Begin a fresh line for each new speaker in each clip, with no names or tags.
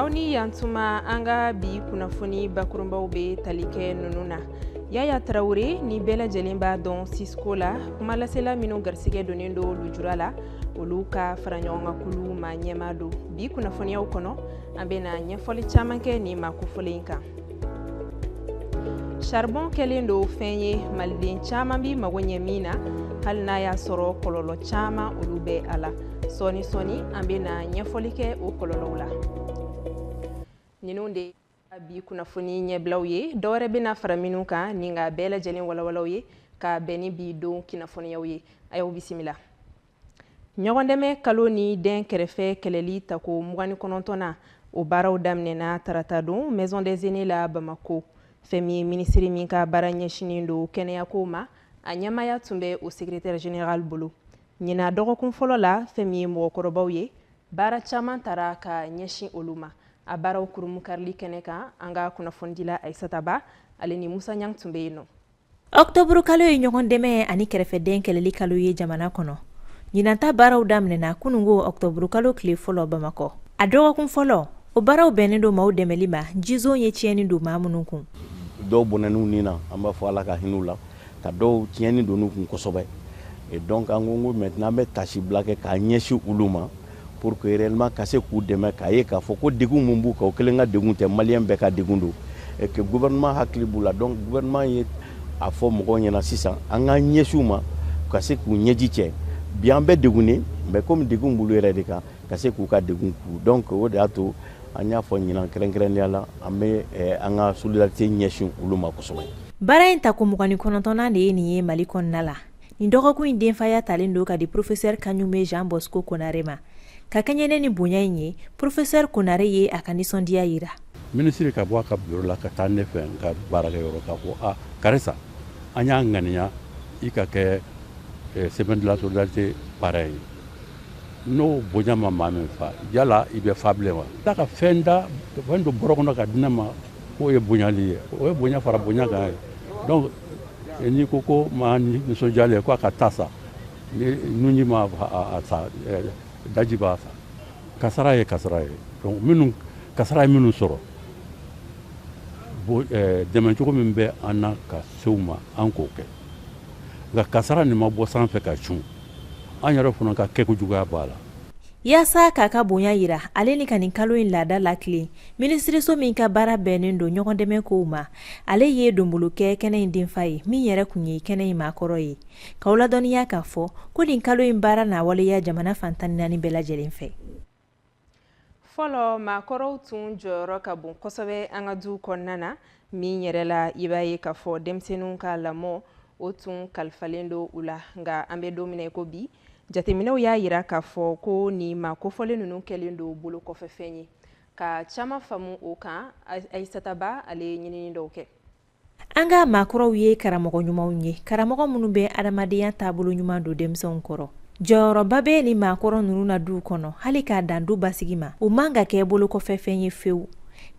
Awni yantuma anga bi kunafoni bakurumbaw be talike nununa. Yaya Traoré ni bela jelimba don Cisco la kuma lasela minu garsige donendo lujurala oluka faranyonga kulu ma nyemado bi kunafoni ya ukono ambena nyefoli chamanke ni makufolinka. Charbon kelendo fenye malden chama bi magonye mina hal na ya soro kololo chama ulube ala soni ambena nyefolike o kololola. Ninunde bi kunafoni nyeblawye dore bina faraminuka ninga bela jelen walawalawye ka beni bi do kinafoni yawye ayo bisimila. Nyogondeme kaloni den kerefe keleli tako mugani konontona o baraw damnena taratadon Maison des Aînés la Bamako. Femi ministri minka baranye shinindo Kenya Koma anyamaya tumbe au secrétaire général bolo. Nyina dogokun folo la Femi Mwokorobawye bara chaman taraka nyeshi oluma. Abara ukurumu karli keneka anga kunafondila Aisataba aleni Musa Nyang tumbe ino.
Octobre kalo ye ɲɔgɔn dɛmɛ ani kɛrɛfɛden kɛlɛli kalo ye jamana kɔnɔ. Ɲinanta baaraw daminɛna kunungo Octobre kalo tile fɔlɔ Bamakɔ. A dɔgɔkun fɔlɔ o baaraw bɛnnen do maaw dɛmɛli ma jizo ye tiɲɛni do maa minnu kun.
Dɔw bɔnɛnu nina an b'a fɔ Ala ka hin'u la ka dɔw tiɲɛni do n'u kun kosɛbɛ. Et donc an ko maintenant an bɛ tâche bila kɛ k'a ɲɛsin olu ma pour que réellement ka se k'u dɛmɛ k'a ye k'a fɔ ko degun mun b'u kan o kelen ka degun tɛ maliyɛn bɛɛ ka degun do. Et que gouvernement hakili b'u la donc gouvernement ye a fɔ mɔgɔw ɲɛna sisan an ka ɲɛsin u ma ka se k'u ɲɛji cɛ bi an bɛ degunnen mais comme degun b'ulu yɛrɛ de kan ka se k'u ka degun ku donc o de y'a to an y'a fɔ ɲinan kɛrɛnkɛrɛnnenya la an bɛ an ka solidarité ɲɛsin olu ma kosɛbɛ.
Baara in ta ko 29 de ye nin ye Mali kɔnɔna la. Nin dɔgɔkun in denfaya talen do ka di professeur Kanyume Jean Bosco Konare ma. Ka kɛɲɛ ni bonya in ye professeur Konare ye a ka nisɔndiya yira.
Ministre ka bɔ a ka bureau la ka taa ne fɛ n ka baarakɛyɔrɔ k'a fɔ Karisa an y'a ŋaniya i ka kɛ semaine de la solidarité parrain ye. N'o bonya ma maa min fa yala i bɛ fa bilen wa. Taa ka fɛn da fɛn dɔ bɔrɔ kɔnɔ ka di ne ma k'o ye bonyali ye o ye bonya fara bonya kan ye. Donc n'i ko ko maa nisɔndiyalen ko a ka taa sa nunji ma a sa daji b'a sa kasara ye kasara ye. Donc minnu kasara ye minnu sɔrɔ dɛmɛcogo min bɛ an na ka se u ma an k'o kɛ nka kasara nin ma bɔ sanfɛ ka cun an yɛrɛ fana ka kɛ kojuguya b'a la.
Yasa k'a ka bonya yira ale ni ka nin kalo in laada lakile ministriso min ka baara bɛnnen do ɲɔgɔn dɛmɛ kow ma ale ye donbolo kɛ kɛnɛ in denfa ye min yɛrɛ kun ye kɛnɛ in maakɔrɔ ye k'aw ladɔnniya k'a fɔ ko nin kalo in baara n'a waleya jamana fantan 4 bɛɛ lajɛlen fɛ.
Fɔlɔ maakɔrɔw tun jɔyɔrɔ ka bon kosɛbɛ an ka du kɔnɔna na min yɛrɛ la i b'a ye k'a fɔ denmisɛnninw ka lamɔ o tun kalifalen do u la nka an bɛ don min ko bi jateminɛw y'a yira k'a fɔ ko ni ma kofɔlen ninnu kɛlen do bolo kɔfɛ fɛn ye ka caman faamu o kan Aisataba ale ɲinini dɔw kɛ.
An ka maakɔrɔw ye karamɔgɔ ɲumanw ye karamɔgɔ minnu bɛ adamadenya taabolo ɲuman do denmisɛnw kɔrɔ. Jɔyɔrɔba bɛ ni maakɔrɔ ninnu na du kɔnɔ hali k'a dan du basigi ma o man ka kɛ bolo kɔfɛ fɛn ye fewu.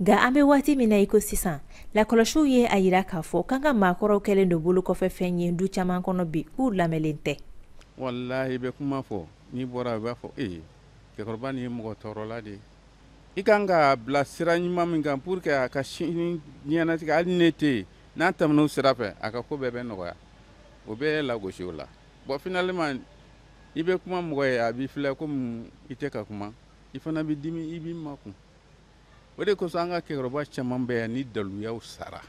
Nka an bɛ waati min na i ko sisan lakɔlɔsiw ye a yira k'a fɔ k'an ka maakɔrɔw kɛlen do bolo kɔfɛ fɛn ye du caman kɔnɔ bi k'u lamɛnlen tɛ.
Wallahi bɛ kuma fɔ n'i bɔra a b'a fɔ cɛkɔrɔba nin ye mɔgɔ tɔɔrɔla de ye i kan ka bila sira ɲuman min kan pour que a ka sini ɲɛnatigɛ hali ne tɛ yen n'a tɛmɛna o sira fɛ a ka ko bɛɛ bɛ nɔgɔya o bɛ lagosi o la bon finalement i bɛ kuma mɔgɔ ye a b'i filɛ comme i tɛ ka kuma i fana bɛ dimi i b'i makun o de kosɔn an ka cɛkɔrɔba caman bɛ yan ni daluyaw sara.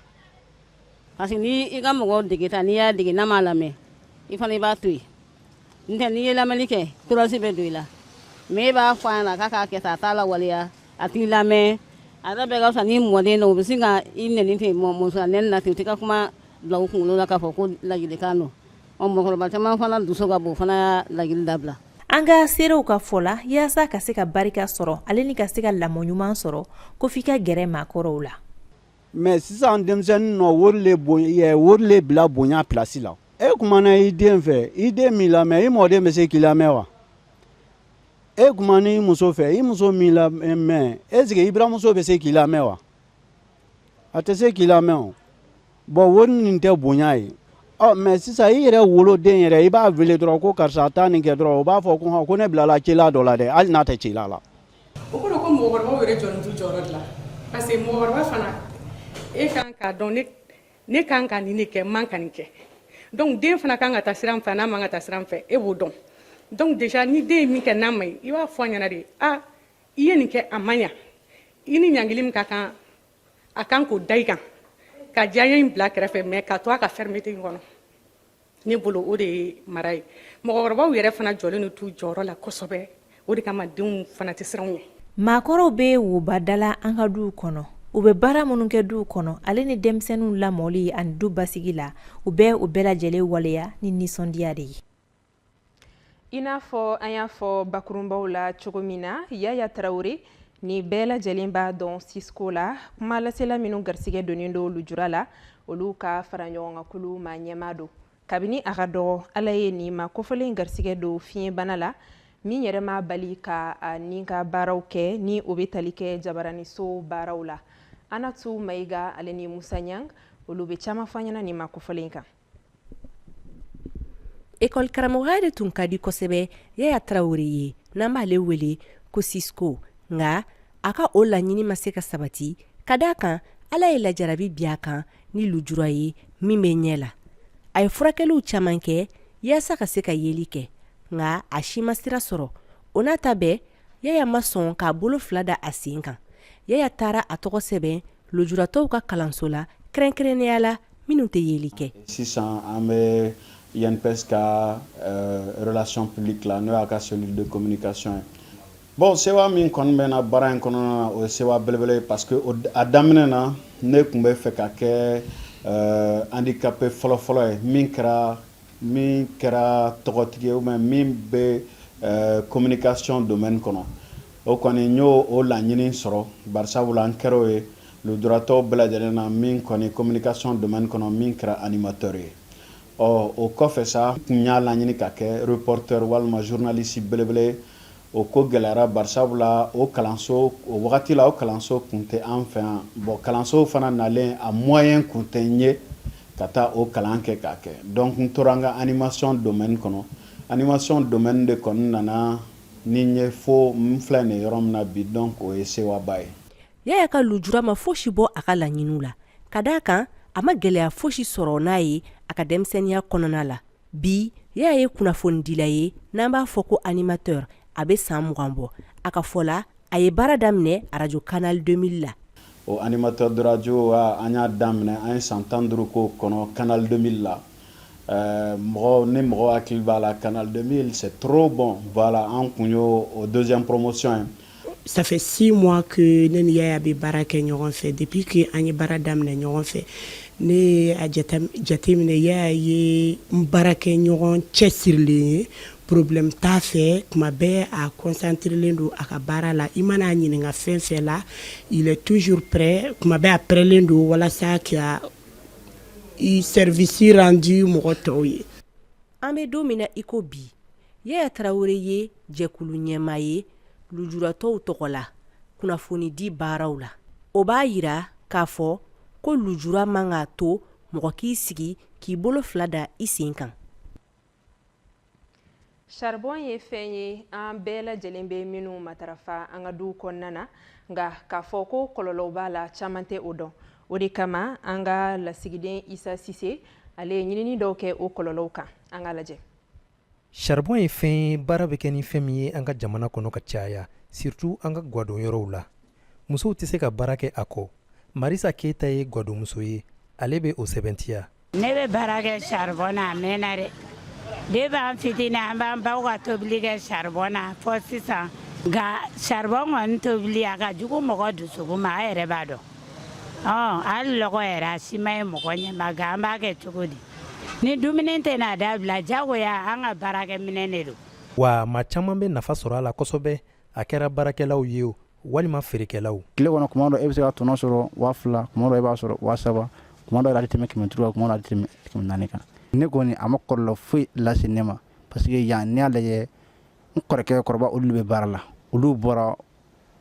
Parce que ni i ka mɔgɔw dege ta n'i y'a dege n'a m'a lamɛn i fana i b'a to yen. N'tɛ n'i ye lamɛnni kɛ tɔɔrɔsi bɛ don i la mais e b'a fɔ a ɲɛna k'a k'a kɛ tan a t'a lawaleya a t'i lamɛn a da bɛɛ ka fisa n'i mɔden na o bɛ se ka i nɛni ten musoya nɛni na ten o tɛ ka kuma bila u kunkolo la k'a fɔ ko ladilikan don mɔgɔkɔrɔba caman fana dusu ka bon o fana y'a ladili dabila.
An ka seerew ka fɔ la yaasa ka se ka barika sɔrɔ ale ni ka se ka lamɔ ɲuman sɔrɔ ko f'i ka gɛrɛ maakɔrɔw la.
Mais sisan denmisɛnnin nɔ wari le bila bonya place la. E kumana i den fɛ i den min lamɛn i mɔden bɛ se k'i lamɛn wa e kumana i muso fɛ i muso min lamɛn est-ce que i buramuso bɛ se k'i lamɛn wa a tɛ se k'i lamɛn o bon wari nin tɛ bonya ye mais sisan i yɛrɛ woloden yɛrɛ i b'a wele dɔrɔn ko karisa taa nin kɛ dɔrɔn o b'a fɔ ko ne bilala cila dɔ la dɛ hali n'a tɛ cila la.
O kɔrɔ ko mɔgɔkɔrɔbaw yɛrɛ jɔlen t'u jɔyɔrɔ de la parce que mɔgɔkɔrɔba fana e kan k'a dɔn ne kan ka nin de kɛ man ka nin kɛ donc den fana kan ka taa sira min fɛ n'a man ka taa sira min fɛ e b'o dɔn donc déjà ni den ye min kɛ n'a ma ɲi i b'a fɔ a ɲɛna de i ye nin kɛ a man ɲa i ni ɲangili min ka kan a kan k'o da i kan ka diyaɲɛ in bila kɛrɛfɛ mais ka to a ka fermeté in kɔnɔ ne bolo o de ye mara ye mɔgɔkɔrɔbaw yɛrɛ fana jɔlen do t'u jɔyɔrɔ la kosɛbɛ o de kama denw fana tɛ siranw ɲɛ
maakɔrɔw bɛ woba dala an ka duw kɔnɔ u bɛ baara minnu kɛ duw kɔnɔ ale ni denmisɛnninw lamɔli ani du basigi la u bɛ u bɛɛ lajɛlen waleya ni nisɔndiya de ye
i n'a fɔ an y'a fɔ bakurunbaw la cogo min na Yaya Traoré ni bɛɛ lajɛlen b'a dɔn Cisco la kuma lasela minnu garisɛgɛ donnen do lujura la olu ka fara ɲɔgɔn kan kulu ma ɲɛma do kabini a ka dɔgɔ ala ye nin ma kofɔlen garisɛgɛ do fiɲɛbana la min yɛrɛ ma bali ka ni ka baaraw kɛ ni o bɛ tali kɛ jabaraniso baaraw la Anatu Maiga ale ni Musa Nyang olu bɛ caman fɔ ɲɛna nin ma kofɔlen kan
école karamɔgɔya de tun ka di kosɛbɛ Yaya Traoré ye n'an b'ale wele ko Cisco nga a ka o laɲini ma se ka sabati ka da kan ala ye lajarabi bi a kan ni lujura ye min bɛ ɲɛ la a ye furakɛliw caman kɛ yaasa ka se ka yeli kɛ nga a si ma sira sɔrɔ o n'a ta bɛɛ Yaya ma sɔn k'a bolo fila da a sen kan Yaya taara a tɔgɔ sɛbɛn lujuratɔw ka kalanso la kɛrɛnkɛrɛnnenya la minnu tɛ yeli kɛ
sisan an bɛ INPS ka relation publique la n'o y'a ka cellule de communication bon sewa min kɔni bɛ na baara in kɔnɔna na o ye sewa belebele parce que a daminɛ na ne tun bɛ fɛ ka kɛ handicapé fɔlɔfɔlɔ ye min kɛra tɔgɔtigi ye ou bien min bɛ communication domaine kɔnɔ o kɔni n y'o laɲini sɔrɔ barisabula an kɛra o ye lujuratɔw bɛɛ lajɛlen na min kɔni communication domaine kɔnɔ min kɛra animateur ye o kɔfɛ sa kun y'a laɲini ka kɛ reporter walima journaliste belebele o ko gɛlɛyara barisabula o kalanso o wagati la o kalanso kun tɛ an fɛ yan bon kalanso fana nalen a moyen kun tɛ n ye ka taa o kalan kɛ k'a kɛ donc n tora an ka animation domaine kɔnɔ animation domaine de kɔni nana ni n ye fo n filɛ nin yɔrɔ min na bi donc o ye sewaba ye
Yaya ka lujura ma fosi bɔ a ka laɲiniw la ka da kan a ma gɛlɛya fosi sɔrɔ n'a ye a ka denmisɛnniya kɔnɔna la bi Yaya ye kunnafonidila ye n'an b'a fɔ ko animateur a bɛ san 20 bɔ a ka fɔ la a ye baara daminɛ radio canal 2000 la
o animateur de radio an y'a daminɛ an ye san 15 k'o kɔnɔ canal 2000 la mɔgɔ hakili b'a la canal 2000 c'est trop bon voilà an kun y'o o deuxième promotion
ça fait 6 mois que ne ni Yaya bɛ baara kɛ ɲɔgɔn fɛ depuis que an ye baara daminɛ ɲɔgɔn fɛ ne a jateminɛ Yaya ye n baarakɛ ɲɔgɔn cɛsirilen ye problème t'a fɛ kuma bɛɛ a concentrelen don a ka baara la i mana a ɲininka fɛn fɛn la il est toujours prêt kuma bɛɛ a prêtlen don walasa ka i service rendu mɔgɔ tɔw ye
an bɛ don min na i ko bi Yaya Traoré ye jɛkulu ɲɛmaa ye lujuratɔw tɔgɔ la kunnafoni di baaraw la o b'a yira k'a fɔ ko lujura man k'a to mɔgɔ k'i sigi k'i bolo fila da i sen kan
charbon ye fɛn ye an bɛɛ lajɛlen bɛ minnu matarafa an ka duw kɔnɔna na nka k'a fɔ ko kɔlɔlɔw b'a la caman tɛ o dɔn o de kama an ka lasigiden Isa Sise ale ye ɲinini dɔw kɛ o kɔlɔlɔw kan an ka lajɛ
charbon ye fɛn ye baara bɛ kɛ ni fɛn min ye an ka jamana kɔnɔ ka caya surtout an ka gwadon yɔrɔw la musow tɛ se ka baara kɛ a kɔ Marisa Keita ye gwadonmuso ye ale bɛ o sɛbɛntiya
ne bɛ baara kɛ charbon na a mɛnna dɛ de b'an fitinin an b'an baw ka tobili kɛ charbon na fɔ sisan nka charbon kɔni tobili a ka jugu mɔgɔ dusukun ma a yɛrɛ b'a dɔn hali lɔgɔ yɛrɛ a si ma ye mɔgɔ ɲɛma nka an b'a kɛ cogo di ni dumuni tɛ n'a dabila jagoya an ka baarakɛminɛ de don
wa maa caman bɛ nafa sɔrɔ a la kosɛbɛ a kɛra baarakɛlaw ye o walima feerekɛlaw
tile kɔnɔ kuma dɔ e bɛ se ka tɔnɔ sɔrɔ 2000 kuma dɔ e b'a sɔrɔ 3000 kuma dɔ yɛrɛ a tɛ tɛmɛ 500 kuma dɔ a tɛ tɛmɛ 400 kan ne kɔni a ma kɔlɔlɔ foyi lase ne ma parce que yan ne y'a lajɛ n kɔrɔkɛ kɔrɔba olu bɛ baara la olu bɔra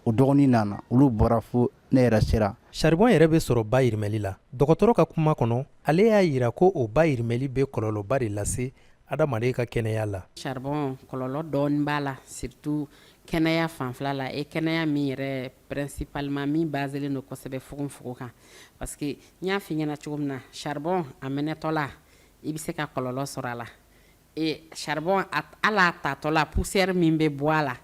o dɔgɔnin nana olu bɔra fo ne yɛrɛ sera
charbon yɛrɛ bɛ sɔrɔ bayirimɛli la dɔgɔtɔrɔ ka kuma kɔnɔ ale y'a yira ko o bayirimɛli bɛ kɔlɔlɔba de lase adamaden ka kɛnɛya la.
Charbon kɔlɔlɔ dɔɔni b'a la surtout kɛnɛya fanfɛla la et kɛnɛya min yɛrɛ principalement min baselen don kosɛbɛ fugonfugon kan parce que n y'a f'i ɲɛna cogo min na charbon a mɛnɛtɔ la i bɛ se ka kɔlɔlɔ sɔrɔ a la et charbon ala tatɔ la poussière min bɛ bɔ a la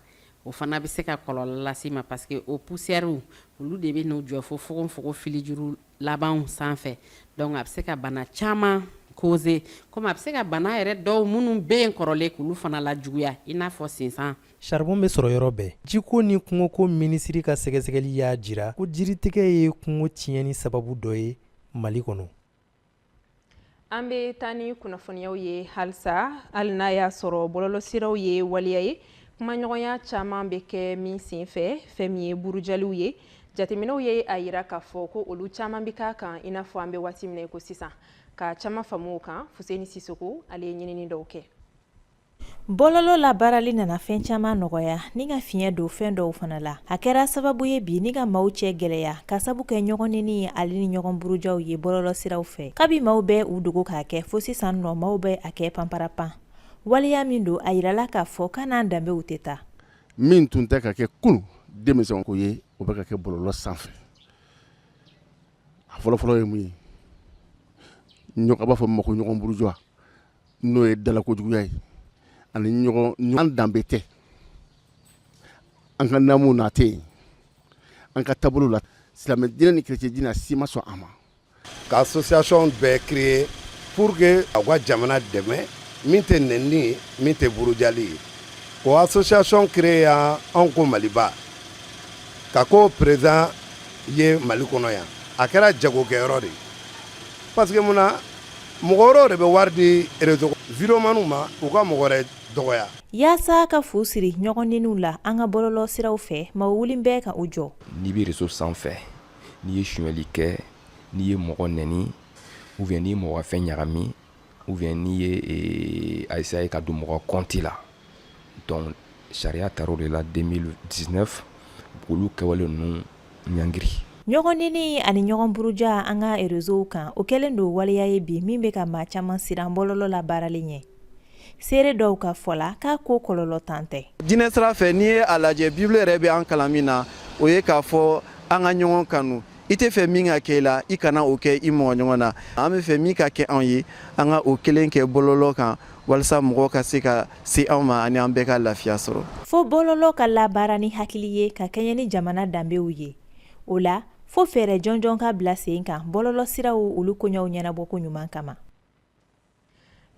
o fana bɛ se ka kɔlɔlɔ lase ma parce que o poussière olu de bɛ n'u jɔ fo fugonfugon filijuru labanw sanfɛ donc a bɛ se ka bana caman causer comme a bɛ se ka bana yɛrɛ dɔw minnu bɛ yen kɔrɔlen k'olu fana la juguya i n'a fɔ sinsan.
Charbon bɛ sɔrɔ yɔrɔ bɛɛ. Jiko ni kungoko minisiri ka sɛgɛsɛgɛli y'a jira ko jiritigɛ ye kungo tiɲɛni sababu dɔ ye Mali kɔnɔ.
An bɛ taa ni kunnafoniyaw ye halisa hali n'a y'a sɔrɔ bɔlɔlɔsiraw ye waliya ye kumaɲɔgɔnya caman bɛ kɛ min senfɛ fɛn min ye burujaliw ye jateminɛw ye a yira k'a fɔ ko olu caman bɛ k'a kan i n'a fɔ an bɛ waati min na ko sisan ka caman faamu o kan Fuseni Sisoko ale ye ɲinini dɔw kɛ.
Bɔlɔlɔ labaarali nana fɛn caman nɔgɔya ni ka fiɲɛ don fɛn dɔw fana la. A kɛra sababu ye bi ni ka maaw cɛ gɛlɛya ka sabu kɛ ɲɔgɔnni ale ni ɲɔgɔn burujaw ye bɔlɔlɔ siraw fɛ. Kabi maaw bɛ u dogo k'a kɛ fo sisan nɔ maaw bɛ a kɛ panparapan. Waliya min don a yirala k'a fɔ k'an'an danbew tɛ taa.
Min tun tɛ ka kɛ kunu denmisɛnw ko ye o bɛ ka kɛ bɔlɔlɔ sanfɛ. A fɔlɔfɔlɔ ye mun ye? A b'a fɔ ma ko ɲɔgɔn burujwa n'o ye dalakojuguya ye ani ɲɔgɔn danbe tɛ an ka namu na tɛ yen an ka taabolo la silamɛ diinɛ ni chrétien diinɛ si ma sɔn a ma.
Ka association bɛɛ créer pour que a ka jamana dɛmɛ min tɛ nɛnni ye min tɛ burujali ye o association créer yan anw ko Maliba ka ko président ye Mali kɔnɔ yan a kɛra jagokɛyɔrɔ de ye parce que mun na mɔgɔ wɛrɛw de bɛ wari di réseau vidéoman ma u ka mɔgɔ wɛrɛ dɔgɔya.
Yaasa ka fu siri ɲɔgɔnninw la an ka bɔlɔlɔ siraw fɛ ma wulen bɛɛ ka u jɔ.
N'i bɛ réseau sanfɛ n'i ye suɲɛli kɛ n'i ye mɔgɔ nɛni ou bien n'i ye mɔgɔ fɛn ɲagami ou bien n'i ye a essayer ka don mɔgɔ compte la donc sariya taar'o de la 2019 k'olu kɛwale ninnu ɲangiri.
Ɲɔgɔnni ani ɲɔgɔn buruja an ka réseau kan o kɛlen don waliya ye bi min bɛ ka maa caman siran bɔlɔlɔ la baarali ɲɛ. Seere dɔw ka fɔla k'a ko kɔlɔlɔ tan tɛ.
Diinɛ sira fɛ n'i ye a lajɛ Bible yɛrɛ bɛ an kalan min na o ye k'a fɔ an ka ɲɔgɔn kanu. I tɛ fɛ min ka kɛ i la i kana o kɛ i mɔgɔ ɲɔgɔn na. An bɛ fɛ min ka kɛ anw ye an ka o kelen kɛ bɔlɔlɔ kan walasa mɔgɔw ka se ka se anw ma ani an bɛɛ ka lafiya sɔrɔ.
Fo bɔlɔlɔ ka labaara ni hakili ye ka kɛɲɛ ni jamana danbew ye. O la fo fɛɛrɛ jɔnjɔn ka bila sen kan bɔlɔlɔ siraw olu koɲɛw ɲɛnabɔ ko ɲuman kama.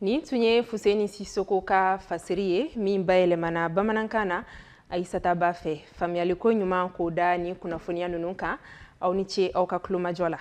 Nin tun ye Fuseni Sisoko ka fasiri ye min bayɛlɛmana bamanankan na Aisata b'a fɛ faamuyali ko ɲuman k'o da ni kunnafoniya ninnu kan aw ni ce aw ka kulomajɔ la.